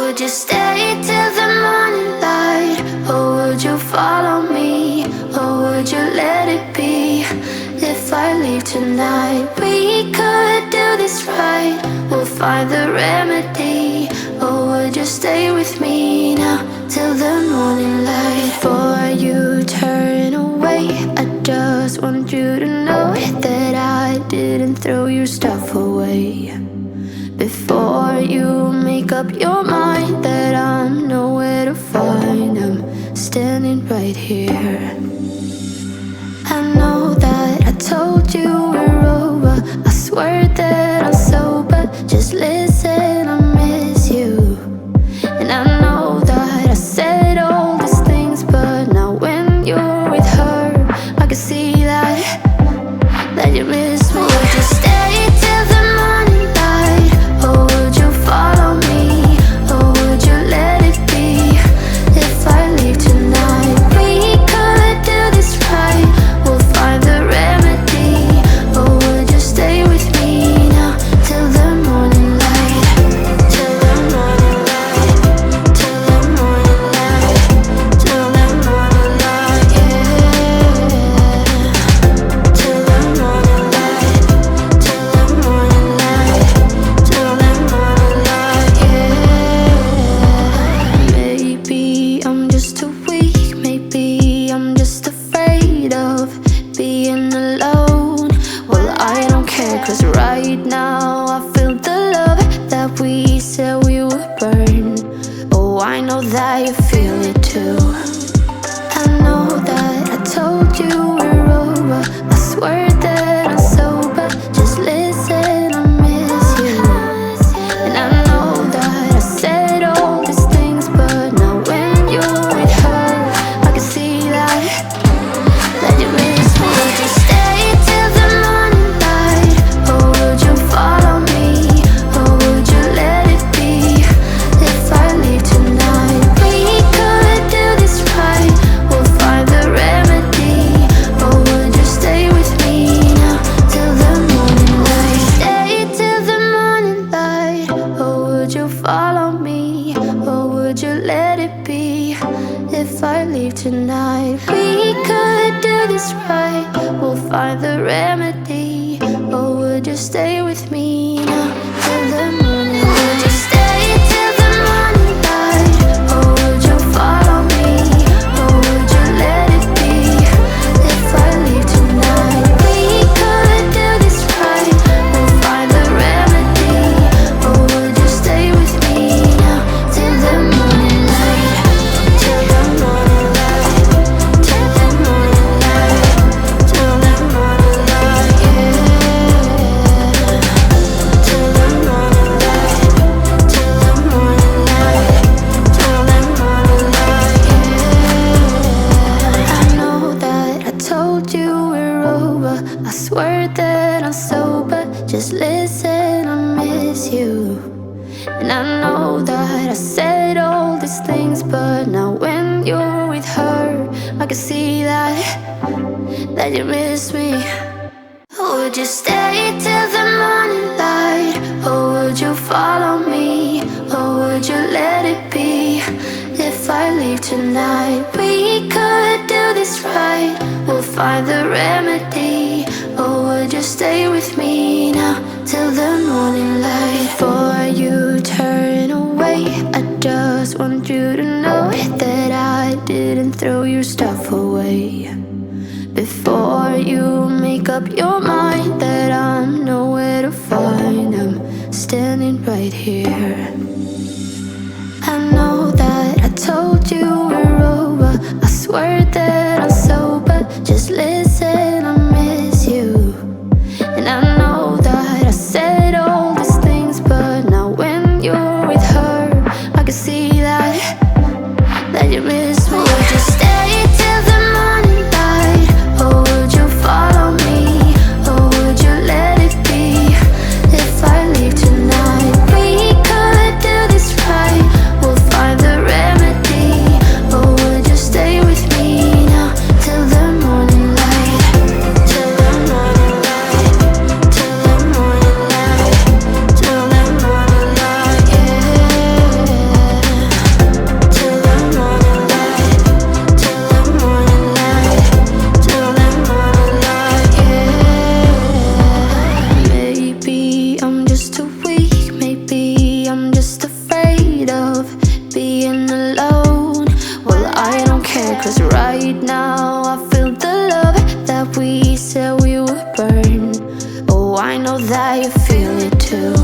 would you stay till the morning light? Or would you follow me? Or would you let it be? If I leave tonight, we could do this right. We'll find the remedy. Or would you stay with me now till the morning light? Before you turn away, I just want you to know that I didn't throw your stuff away. Before you make up your mind that I'm nowhere to find, I'm standing right here. I know that I told you we're over. I swear that I'm sober. Just listen, I miss you. And I know that I said all these things, but now when you're with her, I can see that you miss me. Would you stay till the morning light? Or would you follow me? Or would you let it be? If I leave tonight, we could do this right. We'll find the remedy. Or would you stay with me now till the morning light? Till the morning light. Till the morning light. Till the morning light, yeah. Till the morning light. Till the morning light. Till the morning light, yeah. Maybe I'm just too weak. Maybe I'm just afraid of being alone. Well, I don't care, 'cause right now I feel the love that we said we would burn. Oh, I know that you feel it too. I know that I told you we're over. I swear that I'm sober. Just listen, I miss you. And I know that I said all these things, but now when you're with her, I can see that you miss me. Would you stay till the morning light? Or would you follow me? Or would you let it be? If I leave tonight, we could do this right. We'll find the remedy. Or would you stay with me now till the morning light? Stay till the morning light. Or would you follow me? Or would you let it be? If I leave tonight, we could do this right. We'll find the remedy. Or would you stay with me now till the morning light? Would you stay till the morning light? Or would you follow me? Or would you let it be? If I leave tonight, we could do this right. We'll find the remedy. Or would you stay with me now till the morning light? Till the morning light. Till the morning light. Till the morning light, yeah. Till the morning light. Till the morning light. Till the morning light, yeah. I know that I told you we're over. I swear that I'm sober. Just listen, I miss you. And I know that I said all these things, but now when you're with her, I can see that you miss me. Would you stay till the morning light? Or would you follow me? Or would you let it be? If I leave tonight, we could do this right. We'll find the remedy. Or would you stay with me now till the morning light? Before you turn away, I just want you to know that I didn't throw your stuff away. Before you make up your mind that I'm nowhere to find, I'm standing right here. I know that I told you we're over. I swear that I'm sober. Just listen, I miss you. And I know that I said all these things, but now when you're with her, I can see that you miss me. Would you stay till the morning light? Or would you follow me? Or would you let it be? If I leave tonight, we could do this right. We'll find the remedy. Or would you stay with me afraid of being alone. Well, I don't care, 'cause right now I feel the love that we said we would burn. Oh, I know that you feel it too.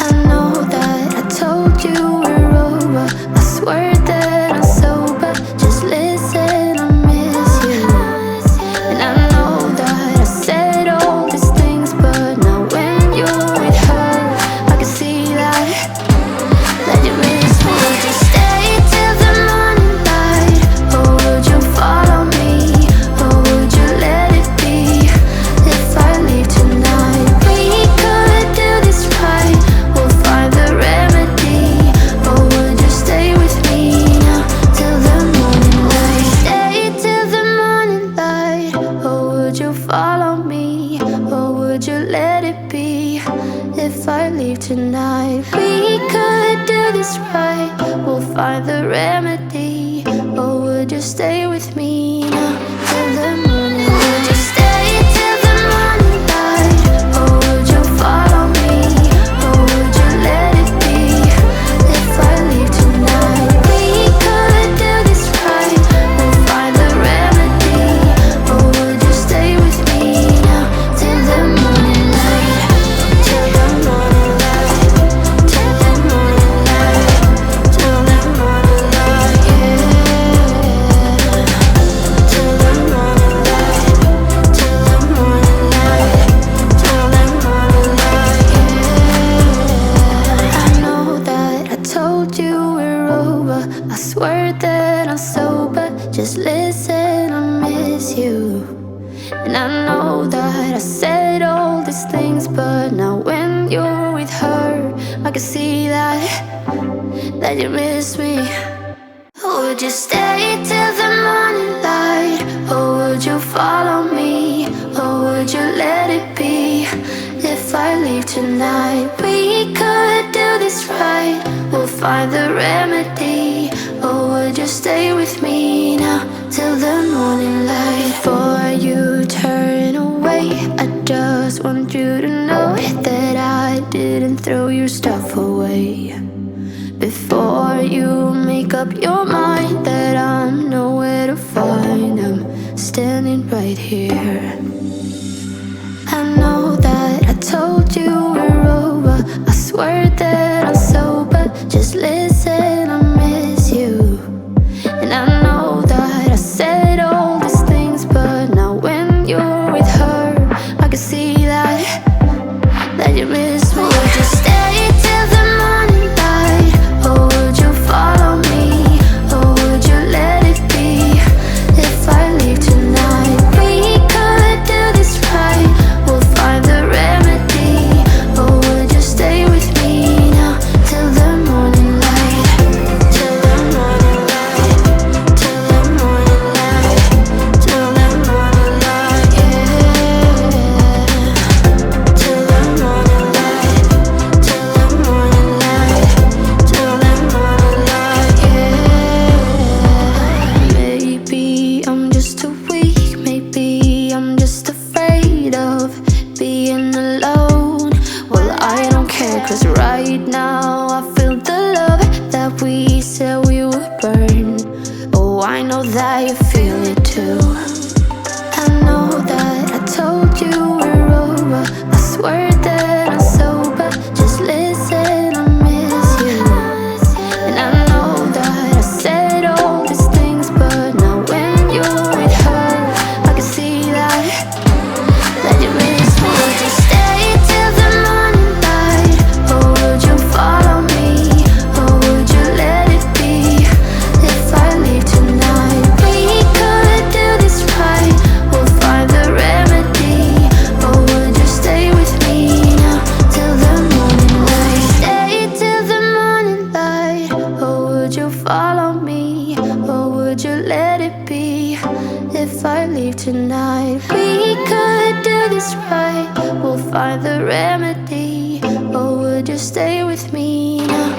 I know that I told you we're over. I swear that I'm sober. Just listen, I miss you. And I know that I said all these things, but now when you're with her, I can see that you miss me. Would you stay till the morning light, or would you follow me, or would you let it be? If I leave tonight, we could do this right. We'll find the remedy. Or would you stay with me now till the morning light? Stay till the morning light, or would you follow me, or would you let it be? If I leave tonight, we could do this right. We'll find the remedy. Or would you stay with me now till the morning light? Would you stay till the morning light, or would you follow me, or would you let it be? If I leave tonight, we could do this right. We'll find the remedy. Or would you stay with me now till the morning light? Till the morning light. Till the morning light. Till the morning light, yeah. Till the morning light. Till the morning light. Till the morning light, yeah. I know that I told you we're over. I swear that I'm sober. Just listen, I miss you. And I know that I said all these things, but now when you're with her, I can see that you miss me. Would you stay till the morning light, or would you follow me, or would you let it be? If I leave tonight, we could do this right. We'll find the remedy. Or would you stay with me now till the morning light? Before you turn away, I just want you to know that I didn't throw your stuff away. Before you make up your mind that I'm nowhere to find, I'm standing right here. I know that I told you we're over. I swear that I'm sober. Just listen, I miss you. And I know that I said all these things, but now when you're with her, I can see that you miss me. Would you stay till the morning light, or would you follow me, or would you let it be? If I leave tonight, we could do this right. We'll find the remedy. Or would you stay with me now till the morning light? Till the morning light. Till the morning light. Till the morning light, yeah. Till the morning light. Till the morning light. Till the morning light, yeah. Maybe I'm just too weak. Maybe I'm just afraid of being alone. Well, I don't care, 'cause right now I feel the love that we said we would burn. Oh, I know that you feel it too. I know that I told you we're over. I swear that I'm sober. Just listen, I miss you. And I know that I said all these things, but now when you're with her, I can see that you miss me. Would you stay till the morning light, or would you follow me, or would you let it be? If I leave tonight, we could do this right. We'll find the remedy. Or would you stay with me now till the morning light? Stay till the morning light, or would you follow me, or would you let it be? If I leave tonight, we could do this right. We'll find the remedy. Or would you stay with me now